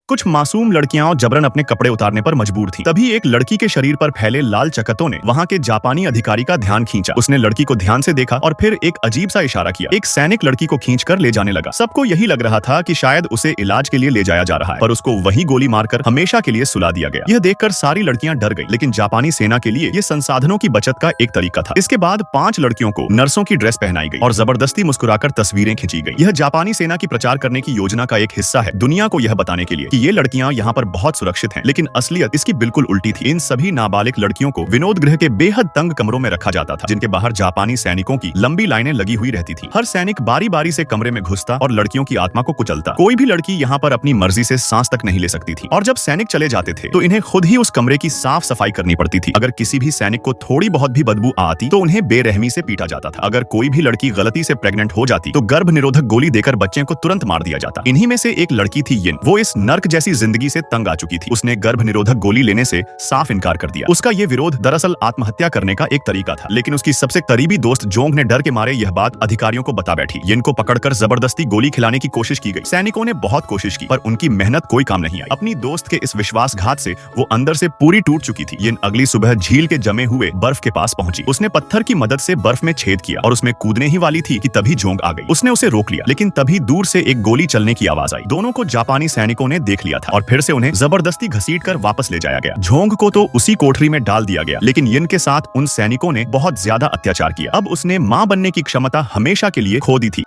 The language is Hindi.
कुछ मासूम लड़कियां जबरन अपने कपड़े उतारने पर मजबूर थीं। तभी एक लड़की के शरीर पर फैले लाल चकत्तों ने वहां के जापानी अधिकारी का ध्यान खींचा। उसने लड़की को ध्यान से देखा और फिर एक अजीब सा इशारा किया। एक सैनिक लड़की को खींचकर ले जाने लगा। सबको यही लग रहा था कि शायद उसे इलाज के लिए ले जाया जा रहा है, पर उसको वही गोली मारकर हमेशा के लिए सुला दिया गया। यह देखकर सारी लड़कियां डर गईं, लेकिन जापानी सेना के लिए यह संसाधनों की बचत का एक तरीका था। इसके बाद 5 लड़कियों को नर्सों की ड्रेस पहनाई गई और जबरदस्ती मुस्कुराकर तस्वीरें खींची गई। यह जापानी सेना की प्रचार करने की योजना का एक हिस्सा है, दुनिया को यह बताने के लिए कि ये लड़कियां यहाँ पर बहुत सुरक्षित हैं। लेकिन असलियत इसकी बिल्कुल उल्टी थी। इन सभी नाबालिग लड़कियों को विनोद गृह के बेहद तंग कमरों में रखा जाता था, जिनके बाहर जापानी सैनिकों की लंबी लाइनें लगी हुई रहती थी। हर सैनिक बारी बारी से कमरे में घुसता और लड़कियों की आत्मा को कुचलता। कोई भी लड़की यहाँ पर अपनी मर्जी से सांस तक नहीं ले सकती थी, और जब सैनिक चले जाते थे तो इन्हें खुद ही उस कमरे की साफ सफाई करनी पड़ती थी। अगर किसी भी सैनिक को थोड़ी बहुत भी बदबू आती तो उन्हें बेरहमी से पीटा जाता था। अगर कोई भी लड़की गलती से प्रेग्नेंट हो जाती तो गर्भ निरोधक गोली देकर बच्चे को तुरंत मार दिया जाता। इन्हीं में से एक लड़की थी यिन। वो इस नर्क जैसी जिंदगी से तंग आ चुकी थी। उसने गर्भ निरोधक गोली लेने से साफ इनकार कर दिया। उसका ये विरोध दरअसल आत्महत्या करने का एक तरीका था, लेकिन उसकी सबसे करीबी दोस्त जोंग ने डर के मारे यह बात अधिकारियों को बता बैठी। यिन को पकड़कर जबरदस्ती गोली खिलाने की कोशिश की गई। सैनिकों ने बहुत कोशिश की, पर उनकी मेहनत कोई काम नहीं आई। अपनी दोस्त के इस विश्वासघात से वो अंदर से पूरी टूट चुकी थी। यिन अगली सुबह झील के जमे हुए बर्फ के पास पहुंची। उसने पत्थर की मदद से बर्फ में छेद किया और उसमें कूदने ही वाली थी कि तभी जोंग आ गई। उसने उसे रोक लिया, लेकिन तभी दूर से एक गोली चलने की आवाज आई। दोनों को जापानी सैनिकों ने देख लिया था और फिर से उन्हें जबरदस्ती घसीटकर वापस ले जाया गया। जोंग को तो उसी कोठरी में डाल दिया गया, लेकिन यिन के साथ उन सैनिकों ने बहुत ज्यादा अत्याचार किया। अब उसने मां बनने की क्षमता हमेशा के लिए खो दी थी।